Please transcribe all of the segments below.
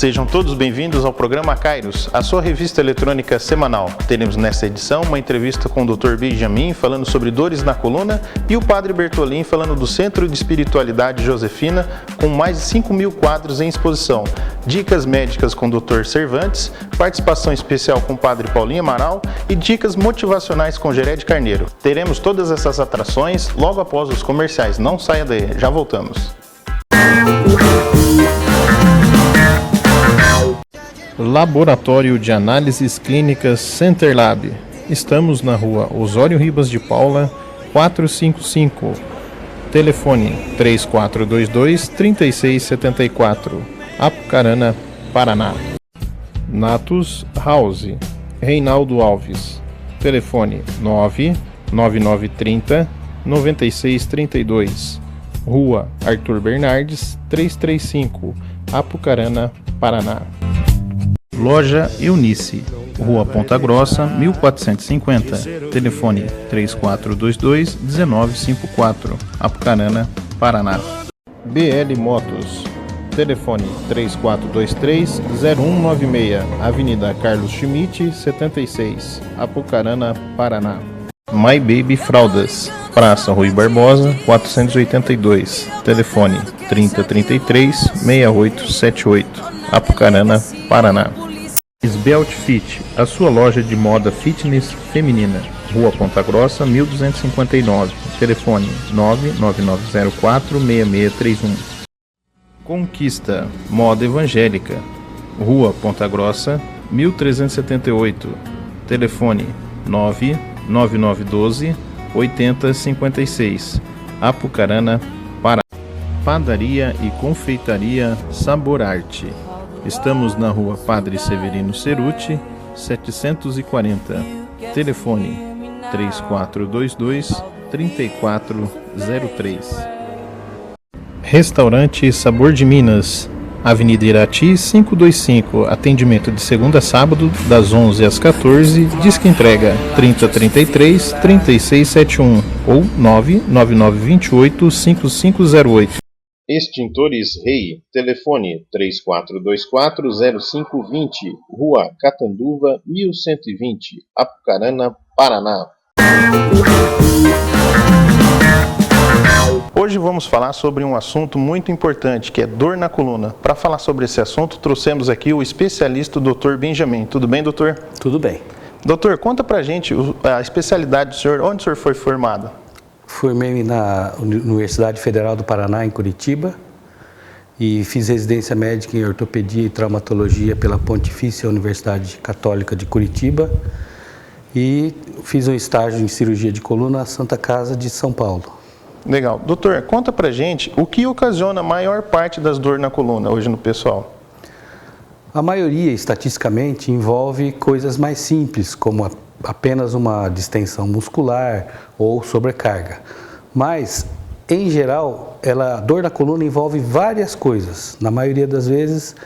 Sejam todos bem-vindos ao programa Kairos, a sua revista eletrônica semanal. Teremos nesta edição uma entrevista com o Dr. Benjamin falando sobre dores na coluna e o Padre Bertolin falando do Centro de Espiritualidade Josefina, com mais de 5.000 quadros em exposição. Dicas médicas com o Dr. Cervantes, participação especial com o Padre Paulinho Amaral e dicas motivacionais com Gered Carneiro. Teremos todas essas atrações logo após os comerciais. Não saia daí, já voltamos. Laboratório de Análises Clínicas Center Lab. Estamos na rua Osório Ribas de Paula, 455. Telefone 3422-3674. Apucarana, Paraná. Natus House, Reinaldo Alves. Telefone 99930-9632. Rua Arthur Bernardes, 335. Apucarana, Paraná. Loja Eunice, Rua Ponta Grossa, 1450. Telefone 3422-1954. Apucarana, Paraná. BL Motos. Telefone 3423-0196. Avenida Carlos Schmidt, 76. Apucarana, Paraná. My Baby Fraldas. Praça Rui Barbosa, 482. Telefone 3033-6878. Apucarana, Paraná. Svelte Fit, a sua loja de moda fitness feminina. Rua Ponta Grossa, 1259. Telefone 99904-6631. Conquista, moda evangélica. Rua Ponta Grossa, 1378. Telefone 99912-8056. Apucarana, Paraná. Padaria e confeitaria Sabor Arte. Estamos na rua Padre Severino Ceruti, 740. Telefone 3422-3403. Restaurante Sabor de Minas, Avenida Irati 525. Atendimento de segunda a sábado, das 11 às 14. Disque entrega 3033-3671 ou 99928-5508. Extintores Rei, telefone 3424-0520, Rua Catanduva, 1120, Apucarana, Paraná. Hoje vamos falar sobre um assunto muito importante, que é dor na coluna. Para falar sobre esse assunto, trouxemos aqui o especialista, o Dr. Benjamin. Tudo bem, doutor? Tudo bem. Doutor, conta pra gente a especialidade do senhor, onde o senhor foi formado? Formei na Universidade Federal do Paraná, em Curitiba, e fiz residência médica em ortopedia e traumatologia pela Pontifícia Universidade Católica de Curitiba e fiz um estágio em cirurgia de coluna na Santa Casa de São Paulo. Legal. Doutor, conta pra gente o que ocasiona a maior parte das dores na coluna hoje no pessoal? A maioria, estatisticamente, envolve coisas mais simples, como apenas uma distensão muscular ou sobrecarga. Mas, em geral, a dor na coluna envolve várias coisas. Na maioria das vezes,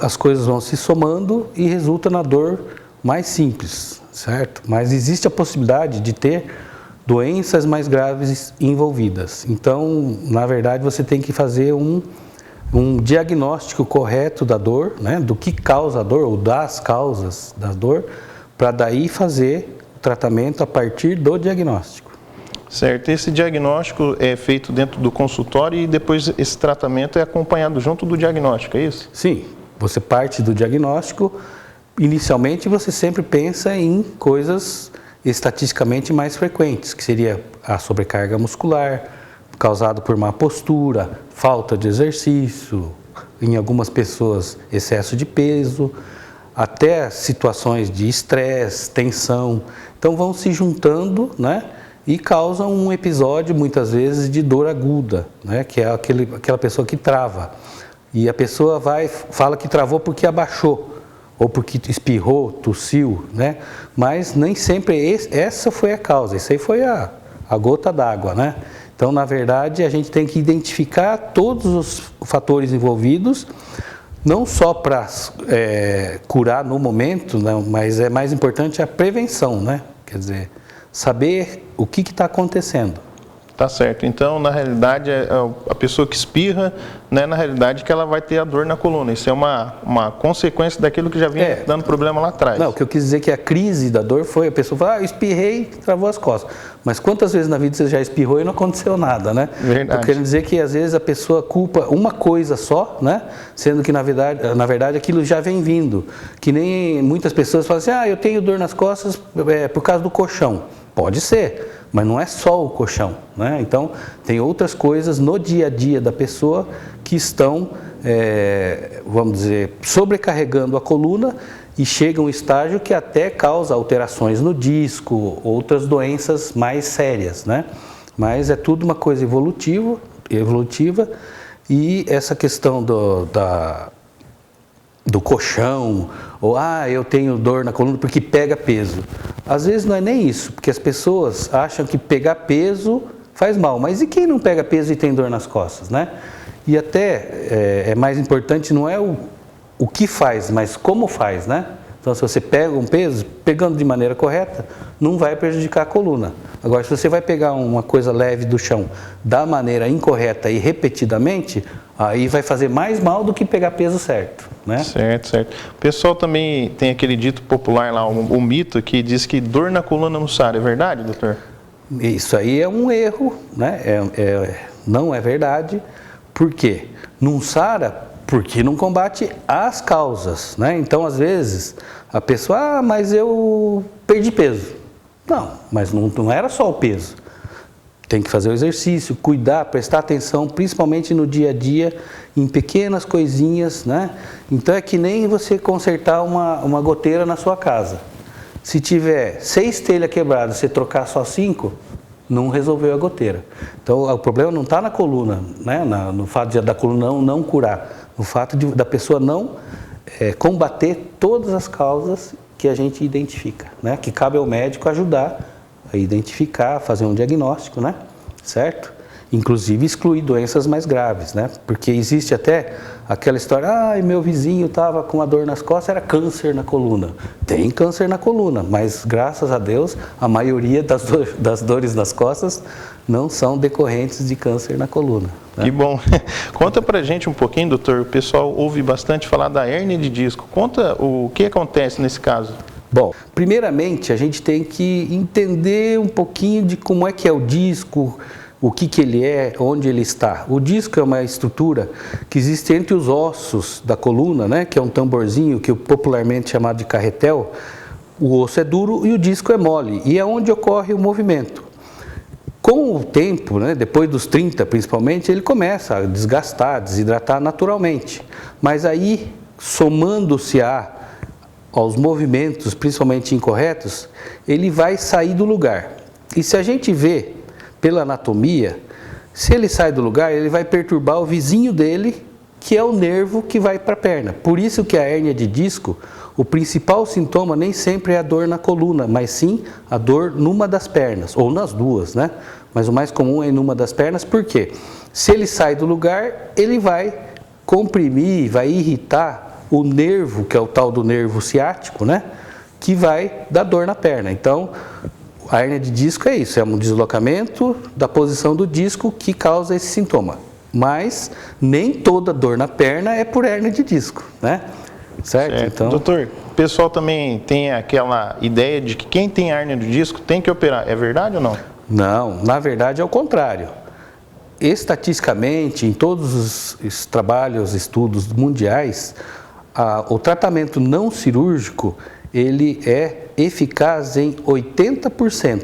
as coisas vão se somando e resulta na dor mais simples, certo? Mas existe a possibilidade de ter doenças mais graves envolvidas. Então, na verdade, você tem que fazer um diagnóstico correto da dor, né? Do que causa a dor ou das causas da dor, para daí fazer o tratamento a partir do diagnóstico. Certo, esse diagnóstico é feito dentro do consultório e depois esse tratamento é acompanhado junto do diagnóstico, é isso? Sim, você parte do diagnóstico, inicialmente você sempre pensa em coisas estatisticamente mais frequentes, que seria a sobrecarga muscular, causada por má postura, falta de exercício, em algumas pessoas excesso de peso, até situações de estresse, tensão. Então vão se juntando, né, e causam um episódio muitas vezes de dor aguda, né, que é aquela pessoa que trava. E a pessoa fala que travou porque abaixou, ou porque espirrou, tossiu, né? Mas nem sempre essa foi a causa, isso aí foi a gota d'água, né? Então, na verdade, a gente tem que identificar todos os fatores envolvidos, não só para curar no momento, né, mas é mais importante a prevenção, né? Quer dizer, saber o que está acontecendo. Tá certo. Então, na realidade, a pessoa que espirra, né, na realidade, que ela vai ter a dor na coluna. Isso é uma consequência daquilo que já vinha dando problema lá atrás. Não, o que eu quis dizer é que a crise da dor foi a pessoa falar, eu espirrei, travou as costas. Mas quantas vezes na vida você já espirrou e não aconteceu nada, né? Verdade. Eu quero dizer que às vezes a pessoa culpa uma coisa só, né? Sendo que na verdade aquilo já vem vindo. Que nem muitas pessoas falam assim, eu tenho dor nas costas por causa do colchão. Pode ser. Mas não é só o colchão, né? Então, tem outras coisas no dia a dia da pessoa que estão, vamos dizer, sobrecarregando a coluna e chega a um estágio que até causa alterações no disco, outras doenças mais sérias, né? Mas é tudo uma coisa evolutiva e essa questão do colchão, ou eu tenho dor na coluna porque pega peso. Às vezes não é nem isso, porque as pessoas acham que pegar peso faz mal, mas e quem não pega peso e tem dor nas costas, né? E até é mais importante não é o que faz, mas como faz, né? Então se você pega um peso, pegando de maneira correta, não vai prejudicar a coluna. Agora se você vai pegar uma coisa leve do chão da maneira incorreta e repetidamente, aí vai fazer mais mal do que pegar peso certo, né? Certo, certo. O pessoal também tem aquele dito popular lá, um mito que diz que dor na coluna não sara. É verdade, doutor? Isso aí é um erro, né? Não é verdade. Por quê? Não sara porque não combate as causas, né? Então, às vezes, a pessoa, mas eu perdi peso. Não, mas não era só o peso. Tem que fazer o exercício, cuidar, prestar atenção, principalmente no dia a dia, em pequenas coisinhas, né? Então é que nem você consertar uma goteira na sua casa. Se tiver 6 telhas quebradas, você trocar só 5, não resolveu a goteira. Então o problema não está na coluna, né? No fato da coluna não curar, no fato da pessoa não combater todas as causas que a gente identifica, né? Que cabe ao médico ajudar a identificar, fazer um diagnóstico, né? Certo? Inclusive excluir doenças mais graves, né? Porque existe até aquela história, meu vizinho estava com uma dor nas costas, era câncer na coluna. Tem câncer na coluna, mas graças a Deus, a maioria das dores nas costas não são decorrentes de câncer na coluna, né? Que bom. Conta pra gente um pouquinho, doutor, o pessoal ouve bastante falar da hérnia de disco. Conta o que acontece nesse caso. Bom, primeiramente a gente tem que entender um pouquinho de como é que é o disco, o que ele é, onde ele está. O disco é uma estrutura que existe entre os ossos da coluna, né, que é um tamborzinho, que é popularmente chamado de carretel. O osso é duro e o disco é mole, e é onde ocorre o movimento. Com o tempo, né, depois dos 30 principalmente, ele começa a desgastar, desidratar naturalmente. Mas aí, somando-se aos movimentos, principalmente incorretos, ele vai sair do lugar. E se a gente vê pela anatomia, se ele sai do lugar, ele vai perturbar o vizinho dele, que é o nervo que vai para a perna. Por isso que a hérnia de disco, o principal sintoma nem sempre é a dor na coluna, mas sim a dor numa das pernas, ou nas duas, né? Mas o mais comum é numa das pernas, por quê? Se ele sai do lugar, ele vai comprimir, vai irritar o nervo, que é o tal do nervo ciático, né? Que vai dar dor na perna. Então, a hérnia de disco é isso, é um deslocamento da posição do disco que causa esse sintoma. Mas nem toda dor na perna é por hérnia de disco, né? Certo? Então, doutor, o pessoal também tem aquela ideia de que quem tem hérnia de disco tem que operar. É verdade ou não? Não, na verdade é o contrário. Estatisticamente, em todos os trabalhos, estudos mundiais, o tratamento não cirúrgico, ele é eficaz em 80%,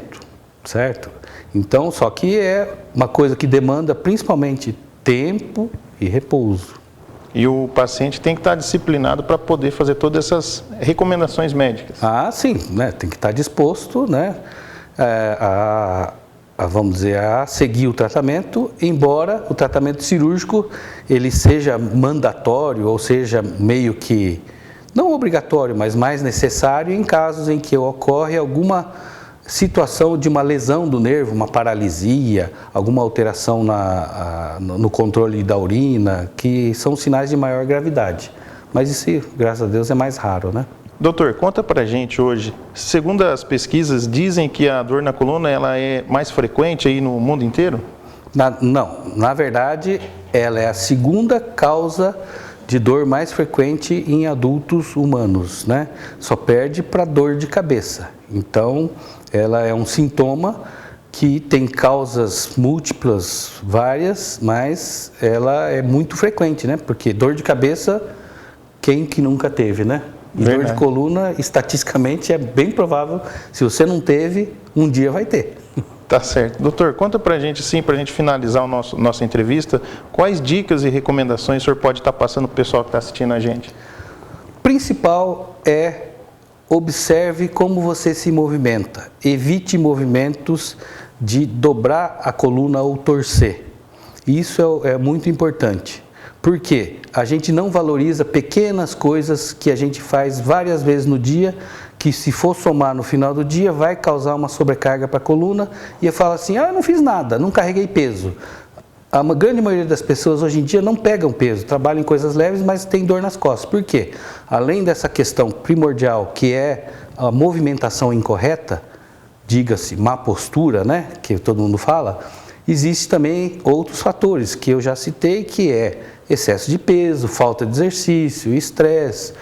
certo? Então, só que é uma coisa que demanda principalmente tempo e repouso. E o paciente tem que estar disciplinado para poder fazer todas essas recomendações médicas. Sim, né? Tem que estar disposto, né? Vamos dizer, a seguir o tratamento, embora o tratamento cirúrgico ele seja mandatório, ou seja, meio que, não obrigatório, mas mais necessário em casos em que ocorre alguma situação de uma lesão do nervo, uma paralisia, alguma alteração no controle da urina, que são sinais de maior gravidade. Mas isso, graças a Deus, é mais raro, né? Doutor, conta pra gente hoje, segundo as pesquisas, dizem que a dor na coluna ela é mais frequente aí no mundo inteiro? Não, na verdade, ela é a segunda causa de dor mais frequente em adultos humanos, né? Só perde para dor de cabeça. Então, ela é um sintoma que tem causas múltiplas, várias, mas ela é muito frequente, né? Porque dor de cabeça, quem que nunca teve, né? E dor de coluna, estatisticamente, é bem provável, se você não teve, um dia vai ter. Tá certo. Doutor, conta pra gente, sim, pra gente finalizar nossa entrevista, quais dicas e recomendações o senhor pode estar passando pro pessoal que está assistindo a gente? O principal é observe como você se movimenta. Evite movimentos de dobrar a coluna ou torcer. Isso é muito importante. Por quê? A gente não valoriza pequenas coisas que a gente faz várias vezes no dia, que se for somar no final do dia, vai causar uma sobrecarga para a coluna, e eu falo assim, eu não fiz nada, não carreguei peso. A grande maioria das pessoas hoje em dia não pegam peso, trabalham em coisas leves, mas tem dor nas costas. Por quê? Além dessa questão primordial, que é a movimentação incorreta, diga-se má postura, né, que todo mundo fala, existe também outros fatores que eu já citei, que é excesso de peso, falta de exercício, estresse,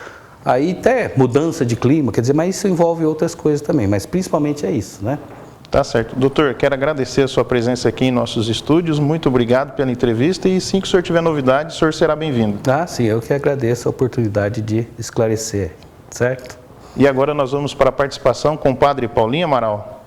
aí até mudança de clima, quer dizer, mas isso envolve outras coisas também, mas principalmente é isso, né? Tá certo. Doutor, quero agradecer a sua presença aqui em nossos estúdios, muito obrigado pela entrevista e sim que o senhor tiver novidades, o senhor será bem-vindo. Ah, sim, eu que agradeço a oportunidade de esclarecer, certo? E agora nós vamos para a participação com o padre Paulinho Amaral.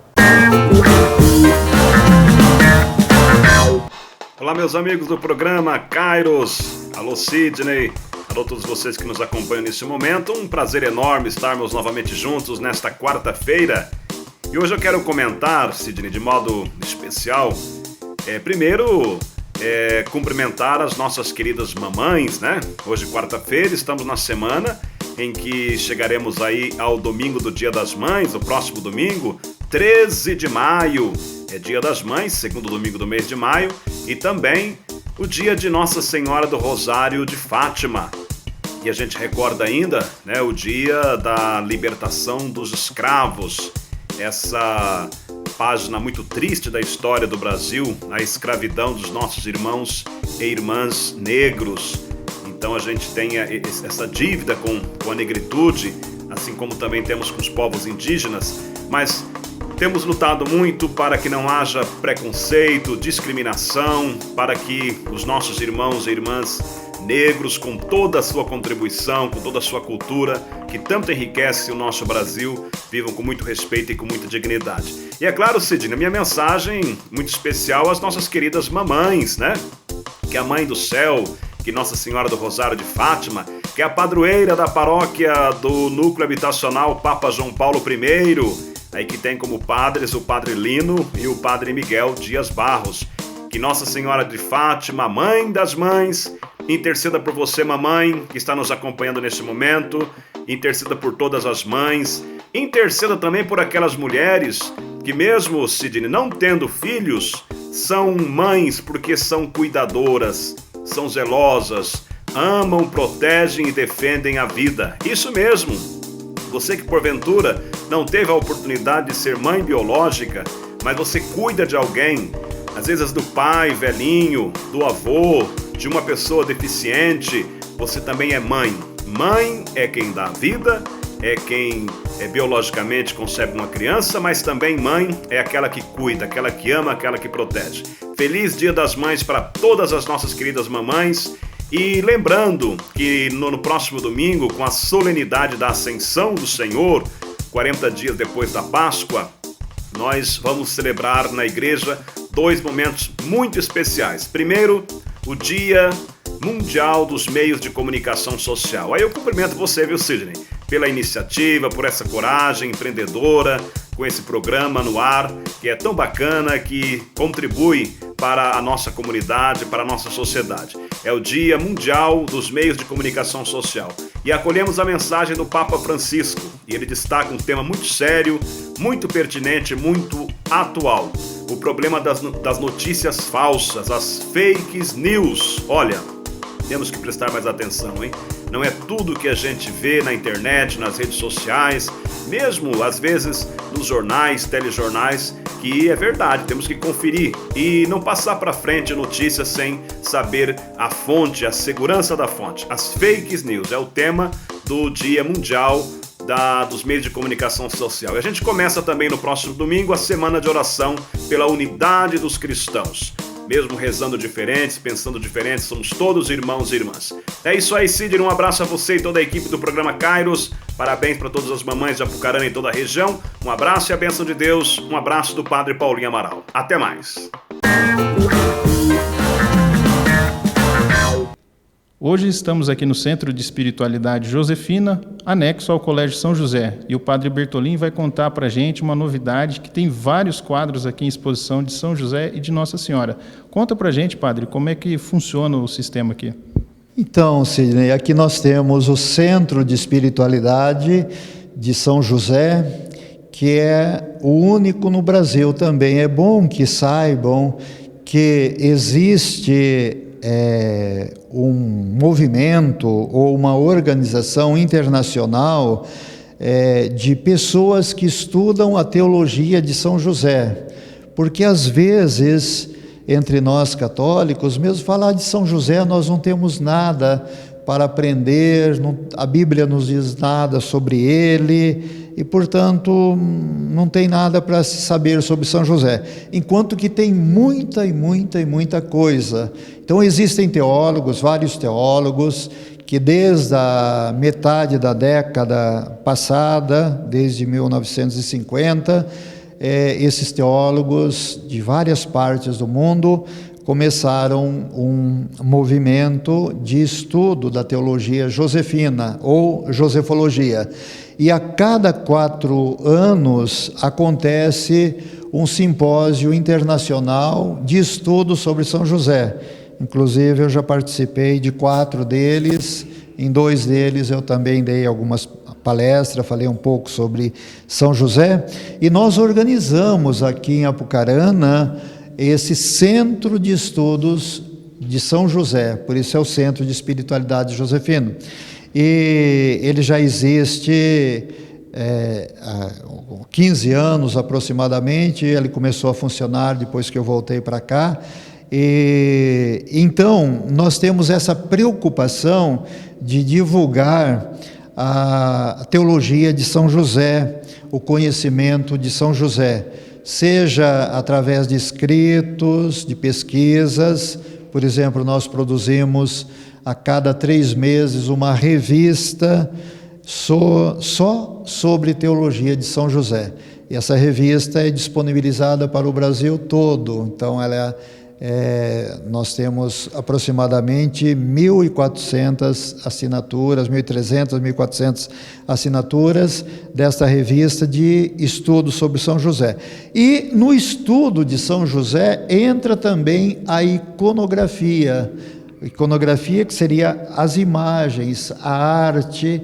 Olá, meus amigos do programa Kairos. Alô, Sidney. Alô, todos vocês que nos acompanham nesse momento. Um prazer enorme estarmos novamente juntos nesta quarta-feira. E hoje eu quero comentar, Sidney, de modo especial, primeiro, cumprimentar as nossas queridas mamães, né? Hoje, quarta-feira, estamos na semana em que chegaremos aí ao domingo do Dia das Mães, o próximo domingo, 13 de maio. É Dia das Mães, segundo domingo do mês de maio, e também o dia de Nossa Senhora do Rosário de Fátima. E a gente recorda ainda, né, o dia da libertação dos escravos, essa página muito triste da história do Brasil, a escravidão dos nossos irmãos e irmãs negros. Então a gente tem essa dívida com a negritude, assim como também temos com os povos indígenas, mas temos lutado muito para que não haja preconceito, discriminação, para que os nossos irmãos e irmãs negros, com toda a sua contribuição, com toda a sua cultura, que tanto enriquece o nosso Brasil, vivam com muito respeito e com muita dignidade. E é claro, Sidney, a minha mensagem muito especial às nossas queridas mamães, né? Que a Mãe do Céu, que Nossa Senhora do Rosário de Fátima, que é a padroeira da paróquia do Núcleo Habitacional Papa João Paulo I, aí que tem como padres o Padre Lino e o Padre Miguel Dias Barros. Que Nossa Senhora de Fátima, Mãe das Mães, interceda por você, mamãe, que está nos acompanhando neste momento, interceda por todas as mães, interceda também por aquelas mulheres que mesmo, Sidney, não tendo filhos, são mães porque são cuidadoras, são zelosas, amam, protegem e defendem a vida. Isso mesmo, você que porventura não teve a oportunidade de ser mãe biológica, mas você cuida de alguém, às vezes do pai velhinho, do avô, de uma pessoa deficiente, você também é mãe. Mãe é quem dá vida, é quem biologicamente concebe uma criança, mas também mãe é aquela que cuida, aquela que ama, aquela que protege. Feliz Dia das Mães para todas as nossas queridas mamães. E lembrando que no próximo domingo, com a solenidade da Ascensão do Senhor, 40 dias depois da Páscoa, nós vamos celebrar na igreja 2 momentos muito especiais. Primeiro, o Dia Mundial dos Meios de Comunicação Social. Aí eu cumprimento você, viu, Sidney? Pela iniciativa, por essa coragem empreendedora, com esse programa no ar, que é tão bacana, que contribui para a nossa comunidade, para a nossa sociedade. É o Dia Mundial dos Meios de Comunicação Social. E acolhemos a mensagem do Papa Francisco, e ele destaca um tema muito sério, muito pertinente, muito atual. O problema das notícias falsas, as fake news. Olha, temos que prestar mais atenção, hein? Não é tudo que a gente vê na internet, nas redes sociais, mesmo às vezes nos jornais, telejornais, que é verdade, temos que conferir e não passar para frente notícias sem saber a fonte, a segurança da fonte. As fake news é o tema do Dia Mundial dos Meios de Comunicação Social. E a gente começa também no próximo domingo a semana de oração pela unidade dos cristãos. Mesmo rezando diferentes, pensando diferentes, somos todos irmãos e irmãs. É isso aí, Sidney, um abraço a você e toda a equipe do programa Kairos. Parabéns para todas as mamães de Apucarana e toda a região. Um abraço e a bênção de Deus. Um abraço do Padre Paulinho Amaral. Até mais. Hoje estamos aqui no Centro de Espiritualidade Josefina, anexo ao Colégio São José, e o Padre Bertolin vai contar para a gente uma novidade que tem vários quadros aqui em exposição de São José e de Nossa Senhora. Conta para a gente, Padre, como é que funciona o sistema aqui? Então, Sidney, aqui nós temos o Centro de Espiritualidade de São José, que é o único no Brasil também. É bom que saibam que existe um movimento ou uma organização internacional de pessoas que estudam a teologia de São José, porque às vezes entre nós católicos, mesmo falar de São José, nós não temos nada para aprender, a Bíblia nos diz nada sobre ele, e portanto não tem nada para se saber sobre São José, enquanto que tem muita coisa. Então existem teólogos, vários teólogos, que desde a metade da década passada, desde 1950, esses teólogos de várias partes do mundo começaram um movimento de estudo da teologia josefina ou josefologia. E a cada 4 anos acontece um simpósio internacional de estudo sobre São José. Inclusive eu já participei de 4 deles, em 2 deles eu também dei algumas palestras, falei um pouco sobre São José, e nós organizamos aqui em Apucarana esse Centro de Estudos de São José, por isso é o Centro de Espiritualidade Josefino. E ele já existe há 15 anos aproximadamente, ele começou a funcionar depois que eu voltei para cá. E então nós temos essa preocupação de divulgar a teologia de São José, o conhecimento de São José, seja através de escritos, de pesquisas. Por exemplo, nós produzimos a cada 3 meses uma revista só sobre teologia de São José. E essa revista é disponibilizada para o Brasil todo. Então, nós temos aproximadamente 1.400 assinaturas, 1.300, 1.400 assinaturas desta revista de estudo sobre São José. E no estudo de São José entra também a iconografia que seria as imagens, a arte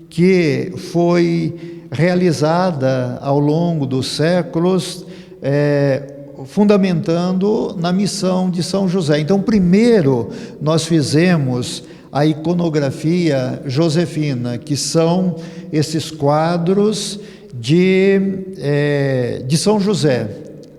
que foi realizada ao longo dos séculos, fundamentando na missão de São José. Então, primeiro nós fizemos a iconografia josefina, que são esses quadros de São José,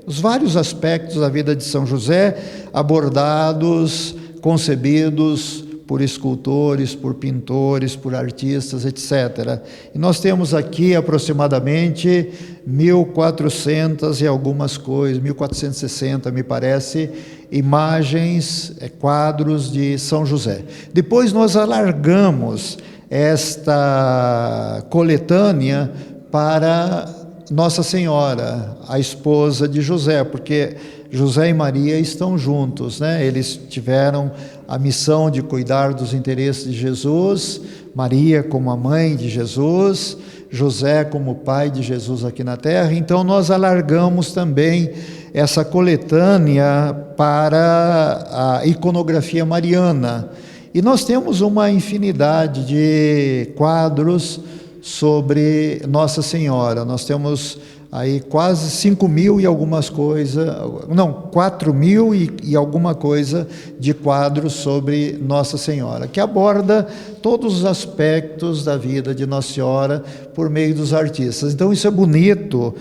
os vários aspectos da vida de São José abordados, concebidos por escultores, por pintores, por artistas, etc. E nós temos aqui aproximadamente 1.400 e algumas coisas, 1.460 me parece, imagens, quadros de São José. Depois nós alargamos esta coletânea para Nossa Senhora, a esposa de José, porque José e Maria estão juntos, né? Eles tiveram a missão de cuidar dos interesses de Jesus, Maria como a mãe de Jesus, José como pai de Jesus aqui na terra. Então nós alargamos também essa coletânea para a iconografia mariana. E nós temos uma infinidade de quadros sobre Nossa Senhora. Nós temos aí quase 5.000 e algumas coisas, não, 4.000 e alguma coisa de quadros sobre Nossa Senhora, que aborda todos os aspectos da vida de Nossa Senhora por meio dos artistas. Então isso é bonito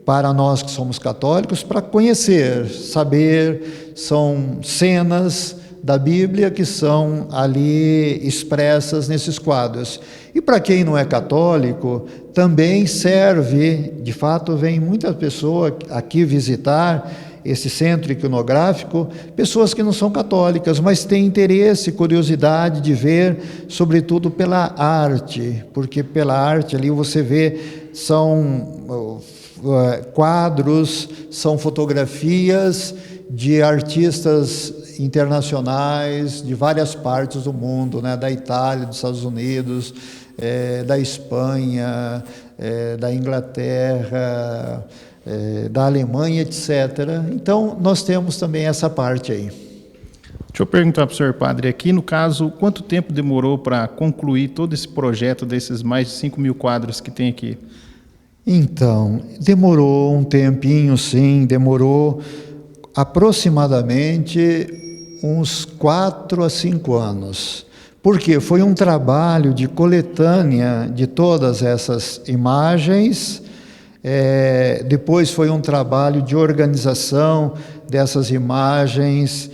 para nós que somos católicos, para conhecer, saber, são cenas da Bíblia que são ali expressas nesses quadros. E para quem não é católico, também serve, de fato, vem muita pessoa aqui visitar esse centro iconográfico, pessoas que não são católicas, mas têm interesse, curiosidade de ver, sobretudo pela arte, porque pela arte ali você vê, são quadros, são fotografias de artistas internacionais de várias partes do mundo, né? Da Itália, dos Estados Unidos, da Espanha, da Inglaterra, da Alemanha, etc. Então, nós temos também essa parte aí. Deixa eu perguntar para o senhor, padre, aqui no caso, quanto tempo demorou para concluir todo esse projeto desses mais de 5.000 quadros que tem aqui? Então, demorou um tempinho, sim, demorou aproximadamente uns 4 a 5 anos. Porque foi um trabalho de coletânea de todas essas imagens, depois foi um trabalho de organização dessas imagens,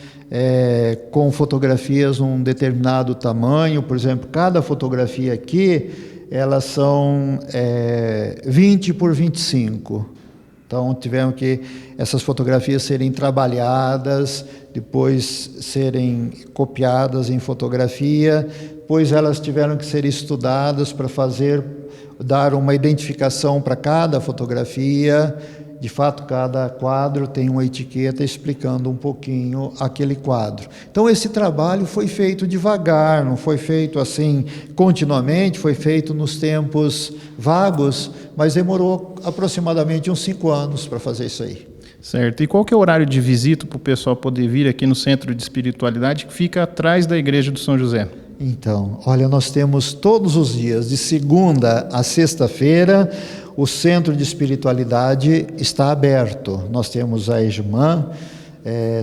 com fotografias num determinado tamanho. Por exemplo, cada fotografia aqui, elas são 20 por 25. Então tivemos que essas fotografias serem trabalhadas, depois serem copiadas em fotografia, depois elas tiveram que ser estudadas para dar uma identificação para cada fotografia. De fato, cada quadro tem uma etiqueta explicando um pouquinho aquele quadro. Então esse trabalho foi feito devagar, não foi feito assim continuamente, foi feito nos tempos vagos, mas demorou aproximadamente uns 5 anos para fazer isso aí. Certo. E qual que é o horário de visita para o pessoal poder vir aqui no Centro de Espiritualidade, que fica atrás da Igreja do São José? Então, olha, nós temos todos os dias, de segunda a sexta-feira, o Centro de Espiritualidade está aberto. Nós temos a irmã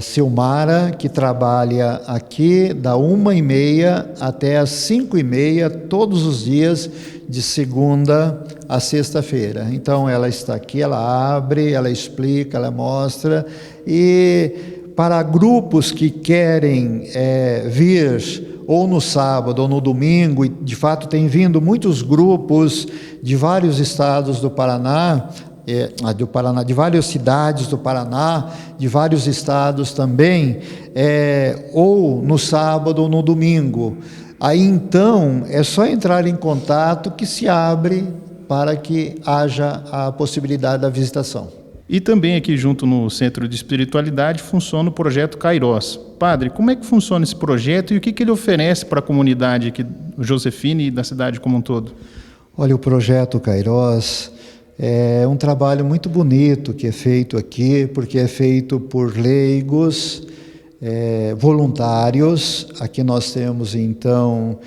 Silmara, que trabalha aqui da 1h30 até as 5h30, todos os dias, de segunda a sexta-feira. Então ela está aqui, ela abre, ela explica, ela mostra. E para grupos que querem vir ou no sábado ou no domingo, e de fato tem vindo muitos grupos de vários estados do Paraná, de várias cidades do Paraná, de vários estados também, ou no sábado ou no domingo. Aí então é só entrar em contato que se abre para que haja a possibilidade da visitação. E também aqui junto no Centro de Espiritualidade funciona o projeto Kairos. Padre, como é que funciona esse projeto e o que ele oferece para a comunidade aqui do Josefina e da cidade como um todo? Olha, o projeto Kairos é um trabalho muito bonito que é feito aqui, porque é feito por leigos, voluntários. Aqui nós temos então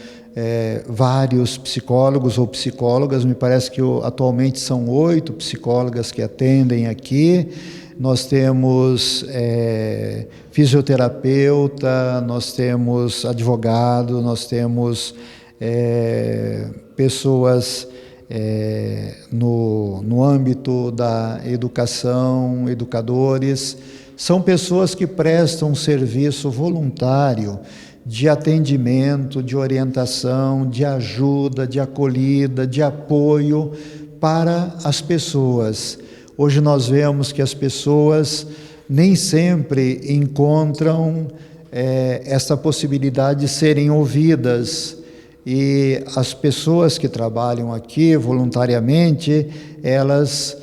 vários psicólogos ou psicólogas, me parece que atualmente são 8 psicólogas que atendem aqui. Nós temos fisioterapeuta, nós temos advogado, nós temos pessoas no âmbito da educação, educadores. São pessoas que prestam um serviço voluntário de atendimento, de orientação, de ajuda, de acolhida, de apoio para as pessoas. Hoje nós vemos que as pessoas nem sempre encontram essa possibilidade de serem ouvidas, e as pessoas que trabalham aqui voluntariamente, elas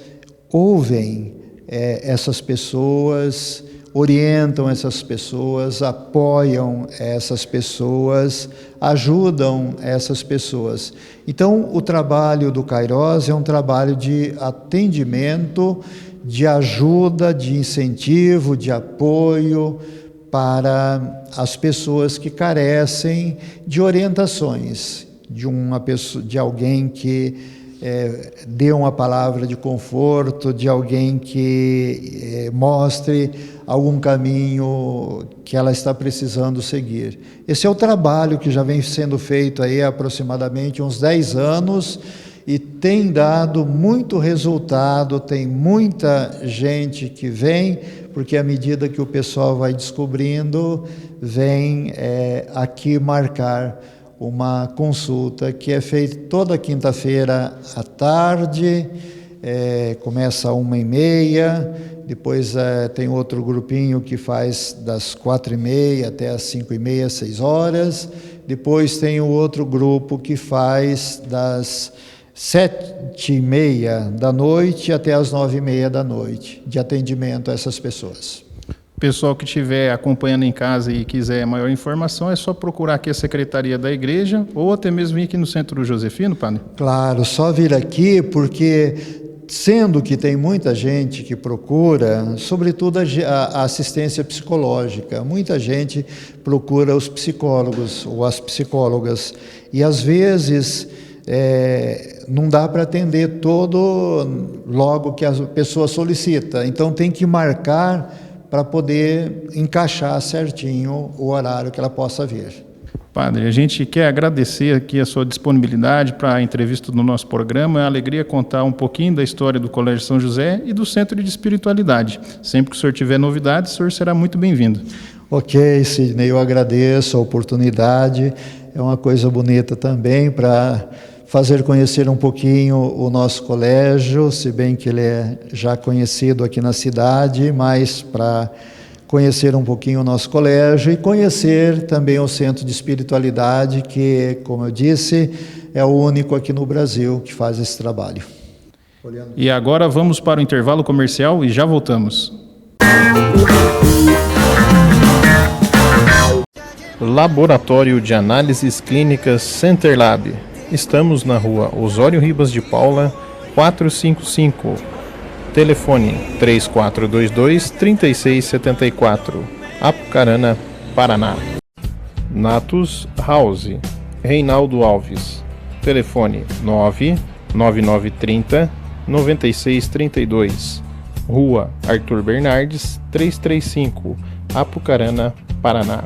ouvem essas pessoas, orientam essas pessoas, apoiam essas pessoas, ajudam essas pessoas. Então, o trabalho do Kairos é um trabalho de atendimento, de ajuda, de incentivo, de apoio para as pessoas que carecem de orientações, de alguém que dê uma palavra de conforto, de alguém que mostre algum caminho que ela está precisando seguir. Esse é o trabalho que já vem sendo feito aí há aproximadamente uns 10 anos e tem dado muito resultado, tem muita gente que vem, porque à medida que o pessoal vai descobrindo, vem aqui marcar uma consulta que é feita toda quinta-feira à tarde, começa às 1h30, depois tem outro grupinho que faz das 4h30 até as 5h30, 6 horas, depois tem o outro grupo que faz das 7h30 da noite até as 9h30 da noite, de atendimento a essas pessoas. Pessoal que estiver acompanhando em casa e quiser maior informação, é só procurar aqui a Secretaria da Igreja ou até mesmo vir aqui no Centro Josefino, padre? Claro, só vir aqui porque, sendo que tem muita gente que procura, sobretudo a assistência psicológica, muita gente procura os psicólogos ou as psicólogas e às vezes não dá para atender todo logo que a pessoa solicita, então tem que marcar para poder encaixar certinho o horário que ela possa vir. Padre, a gente quer agradecer aqui a sua disponibilidade para a entrevista do nosso programa. É uma alegria contar um pouquinho da história do Colégio São José e do Centro de Espiritualidade. Sempre que o senhor tiver novidades, o senhor será muito bem-vindo. Ok, Sidney, eu agradeço a oportunidade. É uma coisa bonita também para fazer conhecer um pouquinho o nosso colégio, se bem que ele é já conhecido aqui na cidade, mas para conhecer um pouquinho o nosso colégio e conhecer também o Centro de Espiritualidade, que, como eu disse, é o único aqui no Brasil que faz esse trabalho. E agora vamos para o intervalo comercial e já voltamos. Laboratório de Análises Clínicas Center Lab. Estamos na rua Osório Ribas de Paula, 455. Telefone 3422-3674. Apucarana, Paraná. Natus House, Reinaldo Alves. Telefone 99930-9632. Rua Arthur Bernardes, 335. Apucarana, Paraná.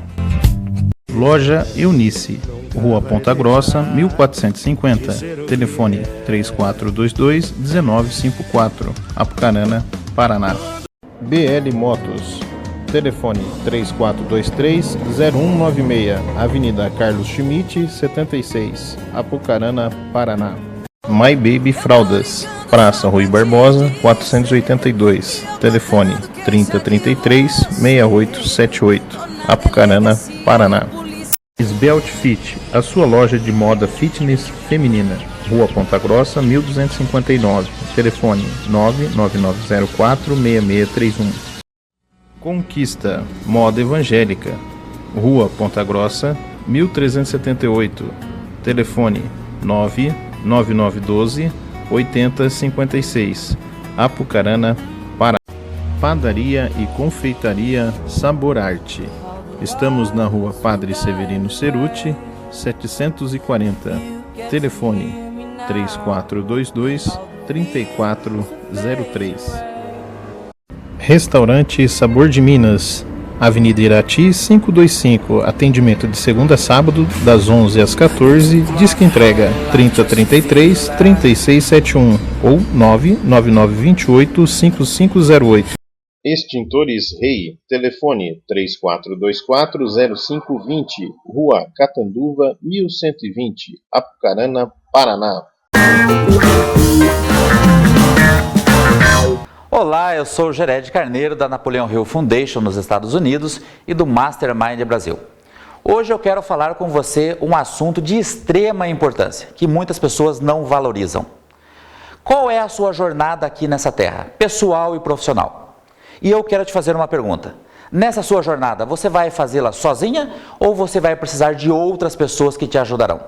Loja Eunice, Rua Ponta Grossa, 1450. Telefone 3422-1954. Apucarana, Paraná. BL Motos. Telefone 3423-0196. Avenida Carlos Schmidt, 76. Apucarana, Paraná. My Baby Fraldas. Praça Rui Barbosa, 482. Telefone 3033-6878. Apucarana, Paraná. Svelte Fit, a sua loja de moda fitness feminina. Rua Ponta Grossa, 1259. Telefone 99904-6631. Conquista, moda evangélica. Rua Ponta Grossa, 1378. Telefone 99912-8056. Apucarana, Paraná. Padaria e confeitaria Sabor Arte. Estamos na rua Padre Severino Cerutti, 740. Telefone 3422-3403. Restaurante Sabor de Minas, Avenida Irati 525. Atendimento de segunda a sábado, das 11 às 14. Disque entrega 3033-3671 ou 99928-5508. Extintores Rei, telefone 3424-0520, Rua Catanduva, 1120, Apucarana, Paraná. Olá, eu sou o Gered Carneiro da Napoleão Hill Foundation nos Estados Unidos e do Mastermind Brasil. Hoje eu quero falar com você um assunto de extrema importância, que muitas pessoas não valorizam. Qual é a sua jornada aqui nessa terra, pessoal e profissional? E eu quero te fazer uma pergunta. Nessa sua jornada, você vai fazê-la sozinha ou você vai precisar de outras pessoas que te ajudarão?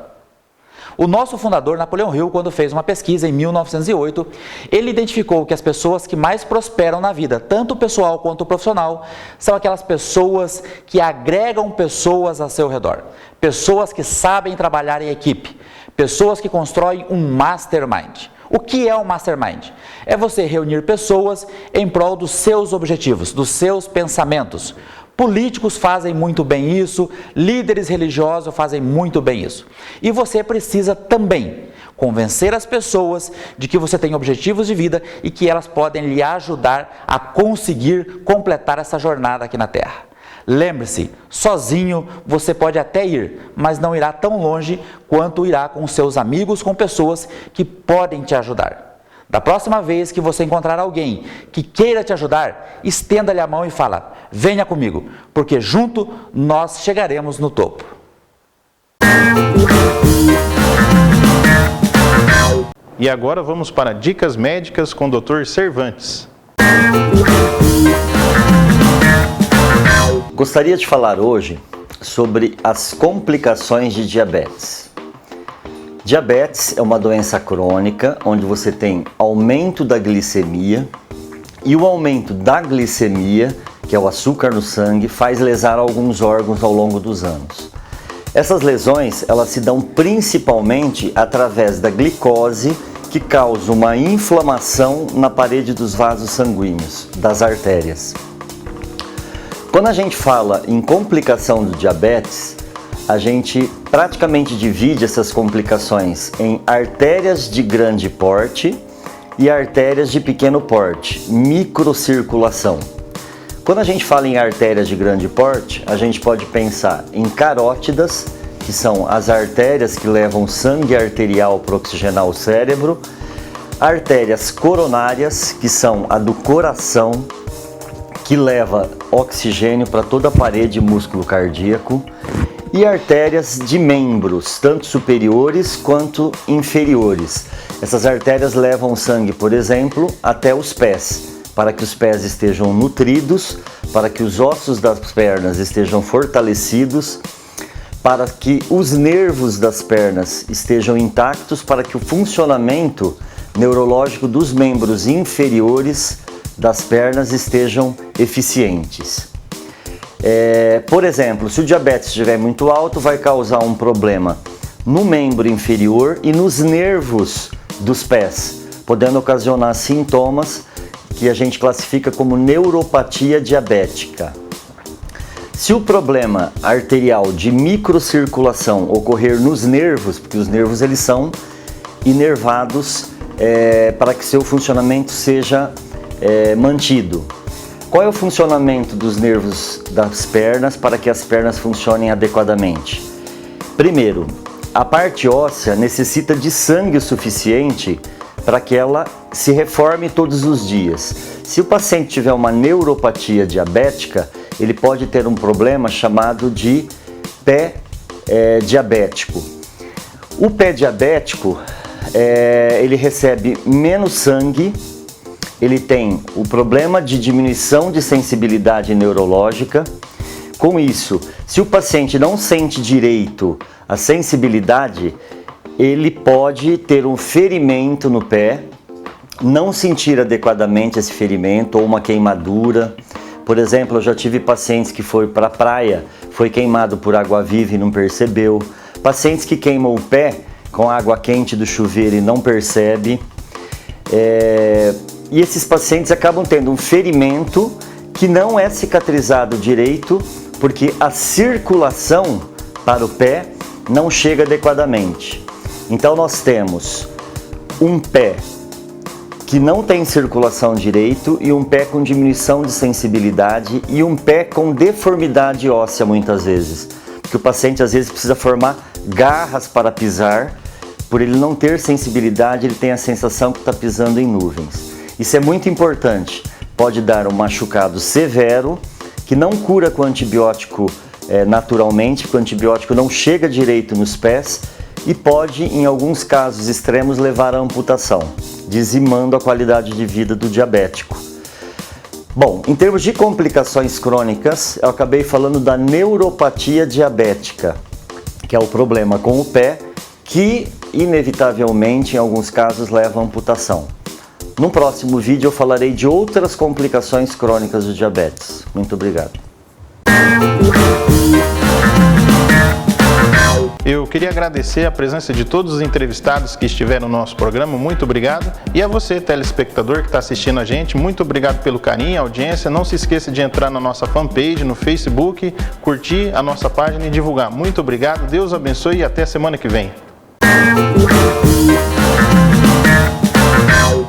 O nosso fundador, Napoleão Hill, quando fez uma pesquisa em 1908, ele identificou que as pessoas que mais prosperam na vida, tanto pessoal quanto profissional, são aquelas pessoas que agregam pessoas a seu redor. Pessoas que sabem trabalhar em equipe. Pessoas que constroem um mastermind. O que é o Mastermind? É você reunir pessoas em prol dos seus objetivos, dos seus pensamentos. Políticos fazem muito bem isso, líderes religiosos fazem muito bem isso. E você precisa também convencer as pessoas de que você tem objetivos de vida e que elas podem lhe ajudar a conseguir completar essa jornada aqui na Terra. Lembre-se, sozinho você pode até ir, mas não irá tão longe quanto irá com seus amigos, com pessoas que podem te ajudar. Da próxima vez que você encontrar alguém que queira te ajudar, estenda-lhe a mão e fala: venha comigo, porque junto nós chegaremos no topo. E agora vamos para Dicas Médicas com o Dr. Cervantes. Gostaria de falar hoje sobre as complicações de diabetes. Diabetes é uma doença crônica onde você tem aumento da glicemia e o aumento da glicemia, que é o açúcar no sangue, faz lesar alguns órgãos ao longo dos anos. Essas lesões, elas se dão principalmente através da glicose, que causa uma inflamação na parede dos vasos sanguíneos, das artérias. Quando a gente fala em complicação do diabetes, a gente praticamente divide essas complicações em artérias de grande porte e artérias de pequeno porte, microcirculação. Quando a gente fala em artérias de grande porte, a gente pode pensar em carótidas, que são as artérias que levam sangue arterial para oxigenar o cérebro, artérias coronárias, que são a do coração, que leva oxigênio para toda a parede e músculo cardíaco, e artérias de membros, tanto superiores quanto inferiores. Essas artérias levam sangue, por exemplo, até os pés, para que os pés estejam nutridos, para que os ossos das pernas estejam fortalecidos, para que os nervos das pernas estejam intactos, para que o funcionamento neurológico dos membros inferiores das pernas estejam eficientes. Por exemplo, se o diabetes estiver muito alto, vai causar um problema no membro inferior e nos nervos dos pés, podendo ocasionar sintomas que a gente classifica como neuropatia diabética. Se o problema arterial de microcirculação ocorrer nos nervos, porque os nervos eles são inervados para que seu funcionamento seja mantido. Qual é o funcionamento dos nervos das pernas para que as pernas funcionem adequadamente? Primeiro, a parte óssea necessita de sangue o suficiente para que ela se reforme todos os dias. Se o paciente tiver uma neuropatia diabética, ele pode ter um problema chamado de pé diabético. O pé diabético, ele recebe menos sangue, ele tem o problema de diminuição de sensibilidade neurológica. Com isso, se o paciente não sente direito a sensibilidade, ele pode ter um ferimento no pé, não sentir adequadamente esse ferimento ou uma queimadura. Por exemplo, eu já tive pacientes que foi para a praia, foi queimado por água viva e não percebeu. Pacientes que queimam o pé com água quente do chuveiro e não percebe. E esses pacientes acabam tendo um ferimento que não é cicatrizado direito, porque a circulação para o pé não chega adequadamente. Então nós temos um pé que não tem circulação direito e um pé com diminuição de sensibilidade e um pé com deformidade óssea muitas vezes, porque o paciente às vezes precisa formar garras para pisar, por ele não ter sensibilidade, ele tem a sensação que está pisando em nuvens. Isso é muito importante, pode dar um machucado severo, que não cura com antibiótico naturalmente, porque o antibiótico não chega direito nos pés e pode, em alguns casos extremos, levar à amputação, dizimando a qualidade de vida do diabético. Bom, em termos de complicações crônicas, eu acabei falando da neuropatia diabética, que é o problema com o pé, que inevitavelmente, em alguns casos, leva à amputação. No próximo vídeo eu falarei de outras complicações crônicas do diabetes. Muito obrigado. Eu queria agradecer a presença de todos os entrevistados que estiveram no nosso programa, muito obrigado. E a você, telespectador que está assistindo a gente, muito obrigado pelo carinho e audiência. Não se esqueça de entrar na nossa fanpage, no Facebook, curtir a nossa página e divulgar. Muito obrigado, Deus abençoe e até a semana que vem.